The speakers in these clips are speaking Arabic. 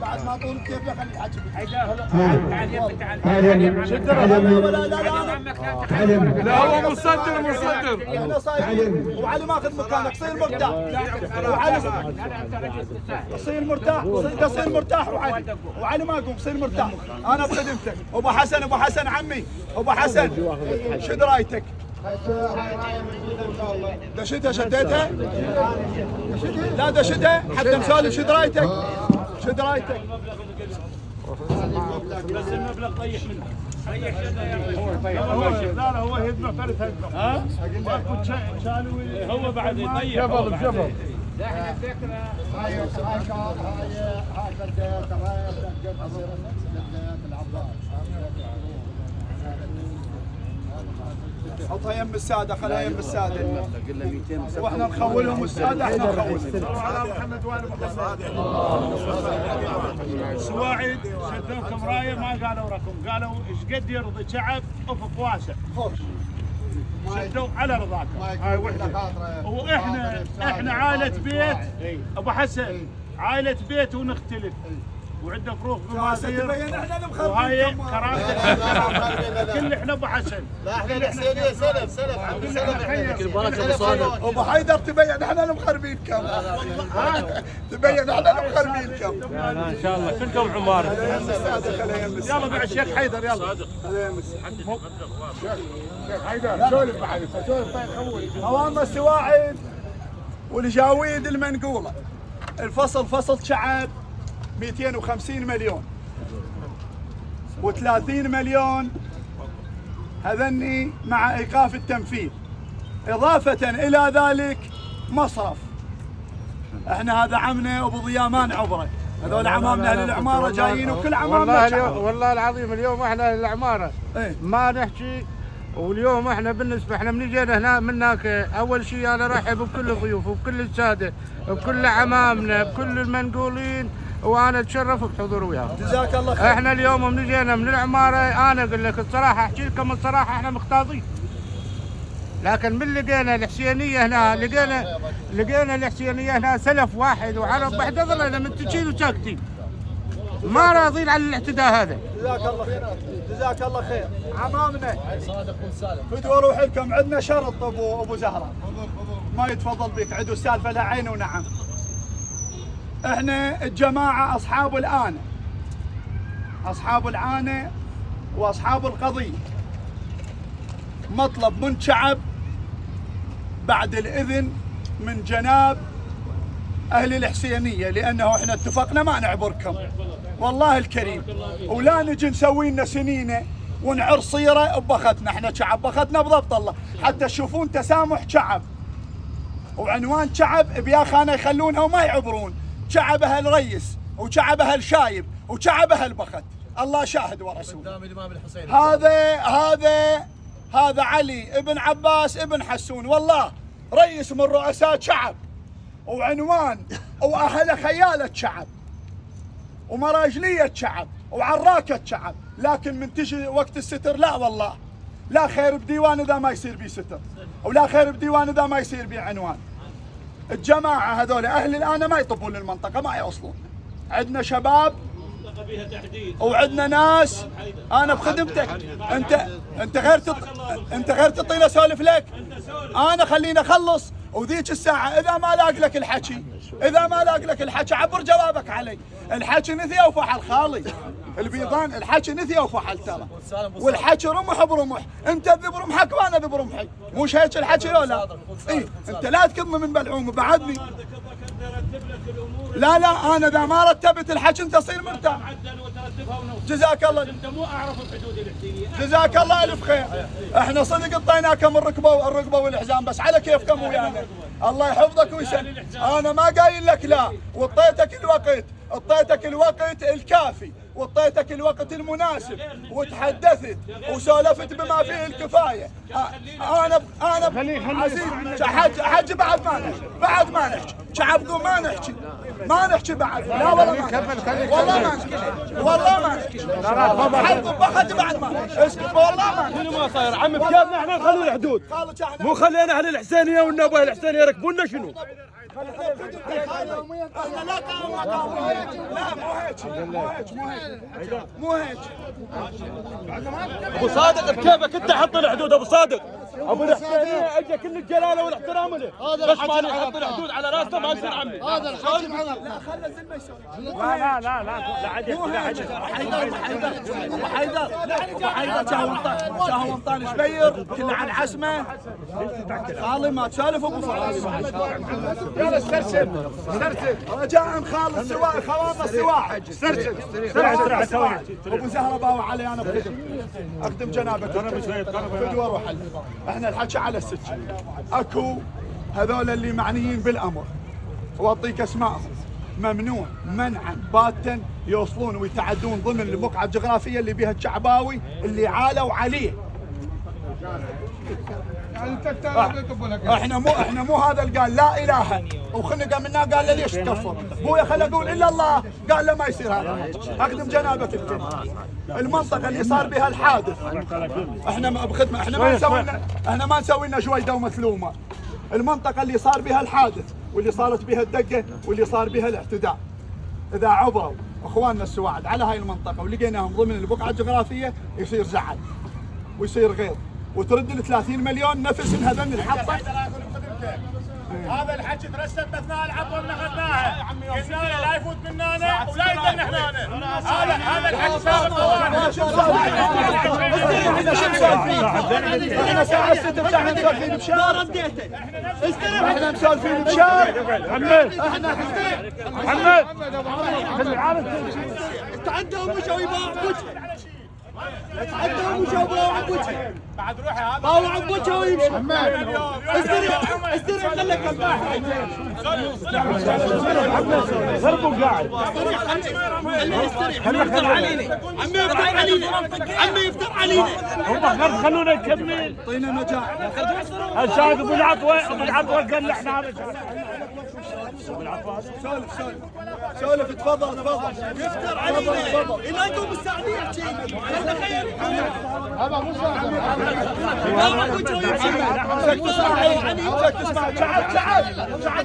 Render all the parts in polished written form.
بعد ما طول كيف خلي الحكي لا هو مصدر احنا صايرين وعلي ماخذ مكانك صير مرتاح وعلي صير مرتاح صير مرتاح وعلي ما يقوم صير مرتاح انا بخدمتك. ابو حسن عمي ابو حسن شد رايتك؟ دشتها شديتها؟ لا دشتها حتى مسولف. شد رايتك؟ شد رايتك؟ بس المبلغ طيح منه. لا هو يدفع ثالث هدفع. ها؟ هو بعد يطيح. جبل. احنا الفكره هاي حطها يم الساده خلها يم الساده واحنا نخولهم الساده احنا نخولهم. على محمد وائل سواعد شدوكم رايه ما قالوا رقم، قالوا ايش قد يرضي شعب افق واسع. شدوا على رضاكم. هاي وحده. واحنا عائله بيت ابو حسن، عائله بيت ونختلف وعندنا فروق بمازير وهاي كرامتك كل احنا ابو حسن. لا احنا الحسينيه سلف عبد السلف ابو حيدر تبين احنا المخربينكم. تبين احنا المخربينكم. ان شاء الله كلكم عمار. يلا مع الشيخ حيدر يلا. شيخ حيدر سولف بعد سولف. هوام السواعد والجاويد المنقوله. الفصل فصل شعب 250 مليون و30 مليون هذني مع ايقاف التنفيذ. اضافه الى ذلك مصرف. احنا هذا عمنا ابو ضياء ما نعبره. هذول عمامنا اهل العماره جايين وكل عمامنا والله العظيم اليوم احنا اهل العماره ما نحكي. واليوم احنا بالنسبه احنا من جينا هنا من هناك اول شيء انا ارحب بكل الضيوف وبكل الساده بكل عمامنا بكل المنقولين وانا اتشرف بحضور وياهم. جزاك الله خير. احنا اليوم من جينا من العماره انا اقول لك الصراحه احكي لكم الصراحه احنا مختاضين. لكن من لقينا الحسينيه هنا لقينا الحسينيه هنا سلف واحد وعرب بعد ظلنا منتجين وساكتين. ما راضين على الاعتداء هذا. جزاك الله خير. جزاك الله خير. عمامنا فدوا روح لكم. عندنا شرط ابو زهره ما يتفضل بك. عدو السالفه لها عين ونعم. احنا الجماعه اصحاب العانه واصحاب القضيه. مطلب من شعب بعد الاذن من جناب اهل الحسينيه لانه احنا اتفقنا ما نعبركم والله الكريم ولا نجي نسوي لنا سنينه ونعر صيره ببختنا. احنا شعب بختنا بضبط الله حتى تشوفون تسامح شعب وعنوان شعب بياخانه يخلونها وما يعبرون. شعب اهل ريس وشعب اهل شايب وشعب اهل بخت. الله شاهد ورسوله. هذا علي ابن عباس ابن حسون والله رئيس من رؤساء شعب وعنوان واهل خيالة شعب ومراجلية شعب وعراكة شعب. لكن من تجي وقت الستر لا والله لا خير بديوان اذا ما يصير بيه ستر ولا خير بديوان اذا ما يصير بيه عنوان. الجماعة هذول اهل الان ما يطبون للمنطقة ما يوصلون. عندنا شباب وعندنا ناس. انا بخدمتك. انت غير تعطيني اسولف لك. انا خليني اخلص وذيك الساعه اذا ما لاق لك الحكي عبر جوابك علي. الحكي نثي وفحل خالي البيضان. الحكي نثي وفحل ترى والحكي رمح برمح. انت ذب رمحك وانا ذب رمحي. مش هيك الحكي ولا اي انت لا تكضني من بلعوم بعدني. لا انا اذا ما رتبت الحكي انت تصير مرتاح. جزاك الله. انت مو اعرف الحدود الحسينيه. جزاك الله الف خير. احنا صدق اعطيناكم الركبه والحزام بس على كيفكم ويانا. الله يحفظك ويسلمك. انا ما قايل لك لا اعطيتك الوقت الكافي واعطيتك الوقت المناسب وتحدثت وسولفت بما فيه الكفايه. انا عزيز حج بعد ما نحكي شعب ما نحكي بعد. لا والله ما نحكي حد بخت بعد ما اسكت والله ما نحكي. شنو ما صاير عم بكيفنا احنا نخلي الحدود مو خلينا اهل الحسينيه والنبي الحسينيه يركبونا شنو؟ لا مو هيك مو هيك ابو صادق بكيفك انت حط الحدود ابو صادق. ابو الحسينيه اجى كل الجلاله والاحترام له، بس ما نحط الحدود على راسه ما يصير عمي. هذا الحكي معنا. لا خلى الزلمه يسولف. لا عجل لا عجل. ابو حيدر شاهو انطان شبير كنا عن عسمه خالي ما تسولف ابو فراس. يلا استرسل رجاء خالد السواعي خوامنا السواعي استرسل ابو زهره باوع علي انا اخدم جنابك فدوه روح. احنا الحكي على السكه اكو هذول اللي معنيين بالامر واعطيك اسمائهم. ممنوع منعا باتا يوصلون ويتعدون ضمن البقعه الجغرافيه اللي بها الشعباوي اللي عالوا عليه. احنا مو هذا اللي قال لا اله وخنق منا قال له ليش تكفر؟ ابويا خلى اقول الا الله قال له ما يصير هذا. اخدم جنابك انت. المنطقه اللي صار بها الحادث احنا بخدمه احنا ما نسوي لنا جويده ومثلومه. المنطقه اللي صار بها الحادث واللي صارت بها الدقه واللي صار بها الاعتداء اذا عبروا اخواننا السواعد على هاي المنطقه ولقيناهم ضمن البقعه الجغرافيه يصير زعل ويصير غيظ وترد ال 30 مليون نفس انهدم الحطه. هذا الحكي ترسب اثناء العطوه اللي اخذناها، قلنا له لا يفوت مننا ولا يدن هنا. هذا الحكي احنا ساعه 6 احنا مسولفين بشار. ما رديته احنا مسولفين بشار. محمد تعدوا ومشوا يباعوا بوجه. تعدوا ومشوا يباعوا بوجه. بعد روحي هذا باعوا بوجه ويمشي. استريح خليك الباح. ضربوا قاعد. خليه يفتر علينا. عمي يفتر علينا. هم خلونا نكمل. اعطينا مجال. الشاهد ابو العطوه قال احنا سولف تفضل يفتر علينا. الى انتم مستعدين هذا مو شعب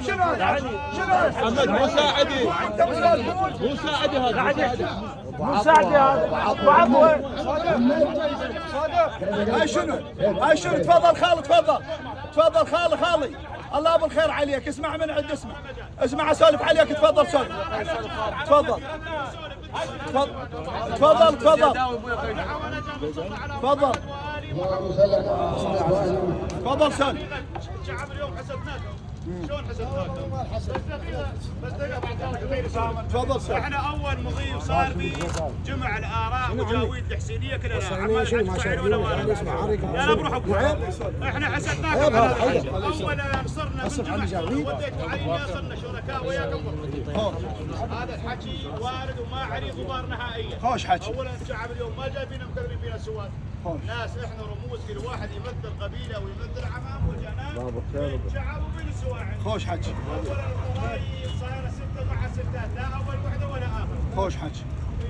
شنو محمد مو ساعدي هذا مساعدي هذا وعطوه. هاي شنو تفضل خالي الله ابو الخير عليك. اسمع من عند اسمع اسولف عليك. تفضل سولف. تفضل سولف. الشعب اليوم حسبناكم شلون حسبناكم؟ تفضل سولف. احنا اول مضي صار بي جمع الاراء وجاويد الحسينيه كلها عمال حكي ولا لا بروحكم. احنا حسبناكم اولا صرنا من جمع وديت عيني صرنا شركاء وياكم. هذا الحكي وارد وما عليه غبار نهائيا. خوش حكي. اولا الشعب اليوم ما جايبين مكرمين فينا سواد. ناس احنا رموز كل واحد يمثل قبيله ويمثل عمام وجناب بين شعب وبين السواعد. خوش حكي. اولا القضايا صايره 6 مع 6 لا اول وحده ولا اخر. خوش حكي.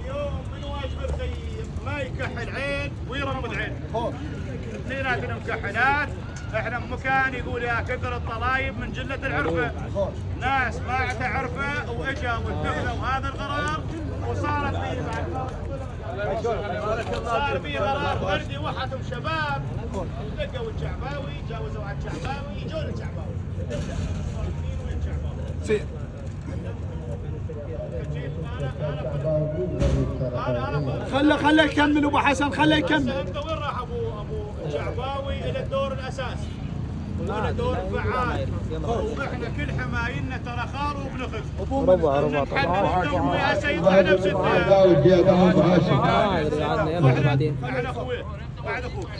اليوم من واجب الخيم ما يكحل عين ويرمض عين. خوش. اثنيناتنا مكحلات. احنا بمكان يقول يا كثر الطلايب من جله العرفه. ناس ما تعرفه واجا واتخذوا هذا القرار وصارت فيه صار في قرار فردي وحدهم شباب لقوا الشعباوي جاوزوا على الشعباوي يجون الشعباوي. سير. خله يكمل ابو حسن خله يكمل. انت وين راح ابو الشعباوي الى الدور الاساسي ولا دور فعال. واحنا كل حمايلنا ترى خار وبنخف. ربع طبعا يا سيد احنا احنا اخوين بعد اخوك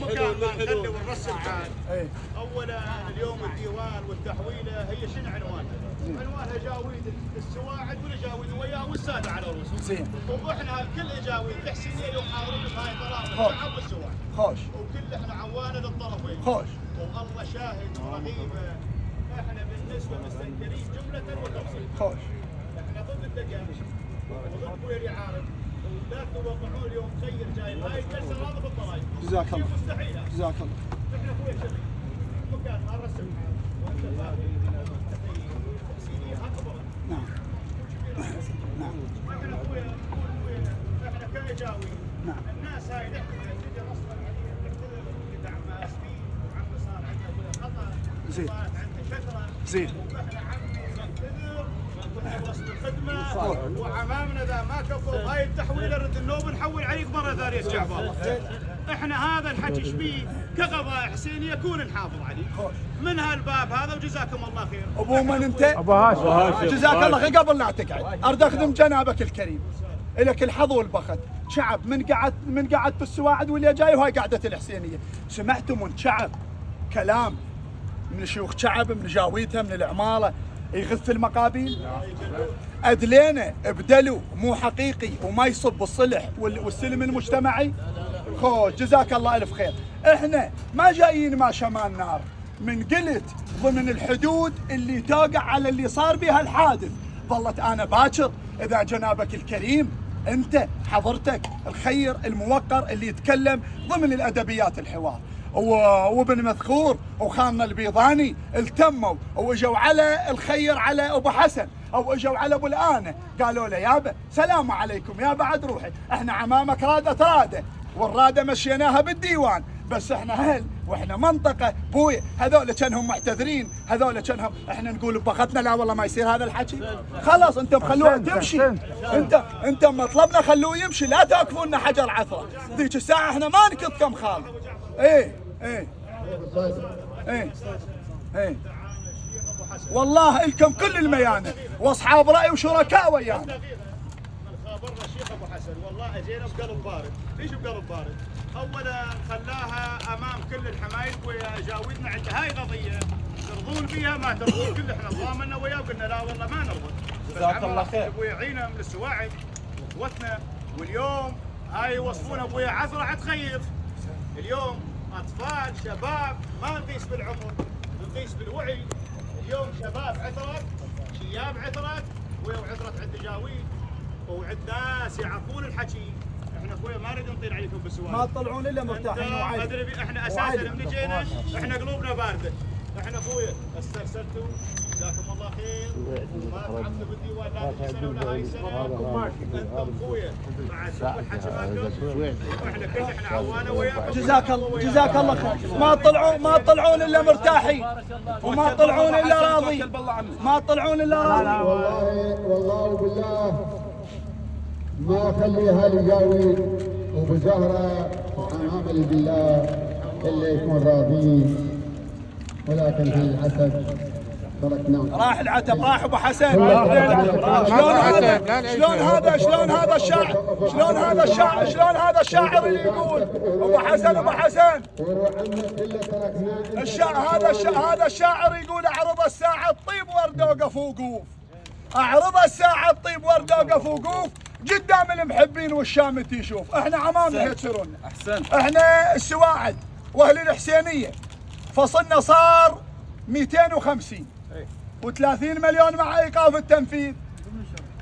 مكان ما نخلي ونرسم عاد. اولا اليوم الديوان والتحويله هي شنو عنوانها؟ عنوانها جاويد السواعد والاجاويد وياه والساده على رؤوسهم. زين. واحنا كل اجاويد الحسينيه اليوم حاضرين هاي طلاب الشعب والسواعد. خوش. وكل احنا عوانه للطرفين. خوش. والله شاهد ورقيبه. احنا بالنسبه مستنكرين جمله وتفصيل. خوش. احنا ضد الدجاج وضد ويري عارف. لا توقعون اليوم خير جاي هاي الجلسه راضي بالضرايب. جزاك الله. مستحيل. جزاك الله. احنا اخويا شباب. مكان ما نرسم وانت فاهم. تحسينيه اكبر. نعم. نعم. جاوي الناس هاي تجي غصبا عليهم تعتذر لدعم سنين وعم صار عندنا خطا زين صارت عندنا فتره زين واحنا عمي نعتذر من وسط الخدمه وعمامنا ذا ما كفوا هاي التحويله رد النوب نحول عليك مره ثانيه شعب احنا هذا الحكي شبيه كقضاء حسين يكون نحافظ عليه من هالباب هذا وجزاكم الله خير. ابو من انت؟ ابو هاشم. جزاك الله خير. قبل لا تقعد اريد اخدم جنابك الكريم، لك الحظ والبخت. شعب من قعد في السواعد واللي جاي وهاي قعده الحسينيه، سمعتوا من شعب كلام من شيوخ شعب من جاويتها من العماره يغث المقابيل؟ ادلينا بدلو مو حقيقي وما يصب الصلح والسلم المجتمعي. خوش جزاك الله الف خير. احنا ما جايين ما شمان نار، من قلت ضمن الحدود اللي توقع على اللي صار بها الحادث. ظلت انا باكر اذا جنابك الكريم انت حضرتك الخير الموقر اللي يتكلم ضمن الادبيات الحوار، وابن مثخور وخاننا البيضاني التموا واجوا على الخير على ابو حسن او اجوا على ابو الانه قالوا له يابا سلام عليكم يا بعد روحي، احنا عمامك راده والراده مشيناها بالديوان، بس احنا اهل واحنا منطقه بوي. هذول كانهم معتذرين، هذول كانهم احنا نقول ببختنا لا والله ما يصير هذا الحكي. خلاص انتم خلوه تمشي، انتم مطلبنا خلوه يمشي، لا تاكفوا لنا حجر عثره. ذيك الساعه احنا ما نكتكم خالد. ايه والله لكم كل الميانه واصحاب راي وشركاء ويانا. خابرنا الشيخ ابو حسن والله اجينا بقلب بارد. ليش بقلب بارد؟ اولا خلاها امام كل الحمايل ويا جاويدنا عند هاي قضيه ترضون بها ما ترضون كل احنا ضامنا وياه وقلنا لا والله ما نرضى. جزاك الله خير. ابويا عينا من السواعد اخوتنا، واليوم هاي يوصفون ابويا عثره عتخيف. اليوم اطفال شباب ما نقيس بالعمر نقيس بالوعي. اليوم شباب عثرت شياب عثرت وعثرت عند جاويد وعند ناس يعرفون الحكي. احنا اخويا ما نريد نطير عليكم بالسؤال، ما تطلعون الا مرتاحين وعادي. ادري احنا اساسا من جينا احنا قلوبنا بارده. احنا اخويا استرسلتوا جزاكم الله خير، ما تعبتوا بالديوان لا هذه السنه ولا هاي السنه. انتم اخويا بعد شوف الحكي مالكم واحنا كل احنا عوانه وياكم. جزاك الله خير. ما تطلعون الا مرتاحين وما تطلعون الا راضين. ما تطلعون الا راضين. والله بالله ما اخليها لجاوي وبزهره وعامل بالله الا يكون راضين، ولكن للاسف تركناهم. راح العتب، راح ابو حسن. شلون هذا الشاعر اللي يقول ابو حسن هذا الشاعر يقول اعرض الساعه تطيب ورده وقف وقوف. اعرض الساعه تطيب ورده وقف وقوف قدام المحبين والشامت يشوف. احنا عمامنا هيك يصيرون. احنا السواعد واهل الحسينيه فصلنا صار 250 و30 مليون مع ايقاف التنفيذ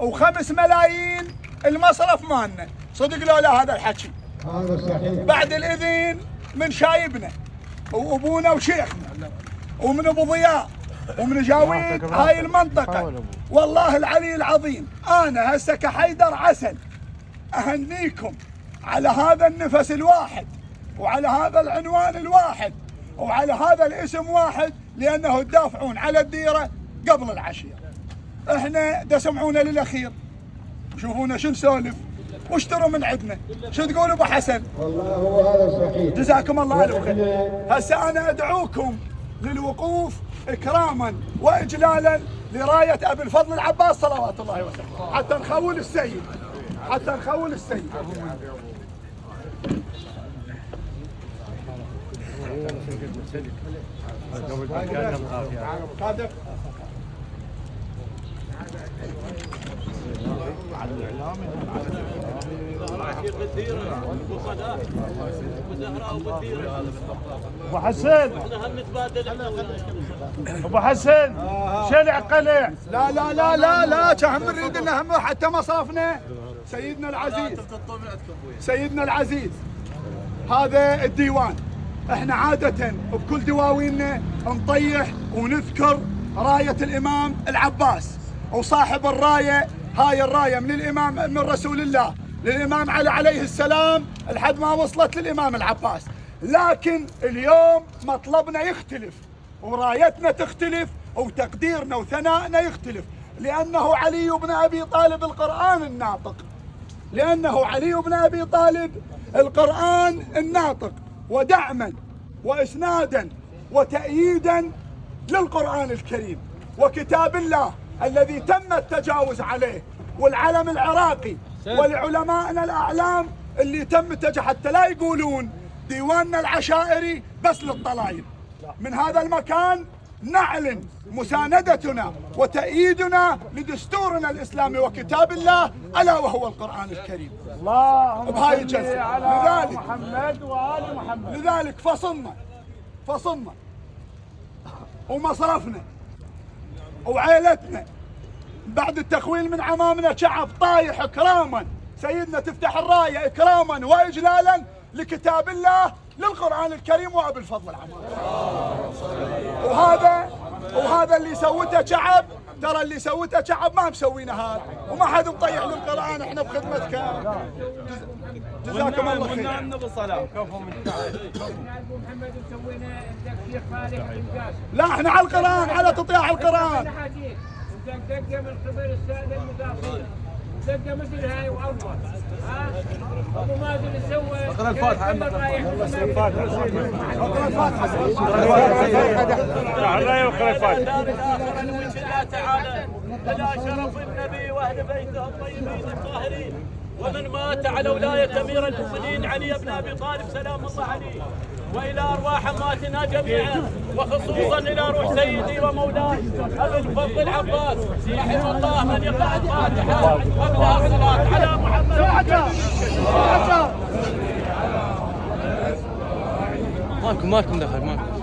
و5 ملايين المصرف مالنا. صدق لو لا هذا الحكي؟ هذا صحيح. بعد الاذن من شايبنا وابونا وشيخنا ومن ابو ضياء ومن جاويد هاي المنطقه. والله العلي العظيم انا هسه كحيدر عسل اهنيكم على هذا النفس الواحد وعلى هذا العنوان الواحد وعلى هذا الاسم واحد، لانه تدافعون على الديره قبل العشيه. احنا تسمعونا للاخير وشوفونا شو نسولف واشتروا من عندنا. شو تقول ابو حسن؟ والله هو هذا صحيح. جزاكم الله الف خير. هسه انا ادعوكم للوقوف اكراما واجلالا لرايه ابي الفضل العباس صلوات الله وسلامه حتى نخول السيد. ابو حسن شلع قلع. لا كان نريد ان حتى مصرفنا سيدنا العزيز هذا الديوان. احنا عادة بكل دواويننا نطيح ونذكر راية الامام العباس وصاحب الراية. هاي الراية من الامام من رسول الله للإمام علي عليه السلام لحد ما وصلت للإمام العباس. لكن اليوم مطلبنا يختلف، ورايتنا تختلف، وتقديرنا وثنائنا يختلف، لأنه علي بن أبي طالب القرآن الناطق، لأنه علي بن أبي طالب القرآن الناطق، ودعما وإسنادا وتأييدا للقرآن الكريم وكتاب الله الذي تم التجاوز عليه، والعلم العراقي ولعلمائنا الأعلام اللي تم حتى لا يقولون ديواننا العشائري بس للطلايب. من هذا المكان نعلن مساندتنا وتأييدنا لدستورنا الإسلامي وكتاب الله ألا وهو القرآن الكريم. اللهم بهاي صل الجلسة على محمد وآل محمد. لذلك فصلنا ومصرفنا وعائلتنا بعد التخويل من عمامنا شعب طايح إكراما، سيدنا تفتح الراية إكراما وإجلالا لكتاب الله للقرآن الكريم وأبي الفضل العمام. وهذا اللي سوته شعب، ترى اللي سوته شعب ما مسوينا هذا، وما حد مطيح للقرآن، احنا بخدمتك. جزاكم الله خير. لا احنا على القرآن، على تطيع القرآن. دقة من قبل السادة المدافعين، دقة مثل هاي وأفضل. أبو مازن سوى اقرأ الفاتحة. اقرأ الفاتحة. تعالى إلى شرف النبي وأهل بيته الطيبين الطاهرين، ومن مات على ولاية أمير المؤمنين علي بن أبي طالب سلام الله عليه، وإلى أرواح أمواتنا جميعا، وخصوصا إلى روح سيدي ومولاي أبي الفضل العباس رحمه الله، من يقرأ الفاتحة قبلها الصلاة على محمد. ماكم دخل ماكم.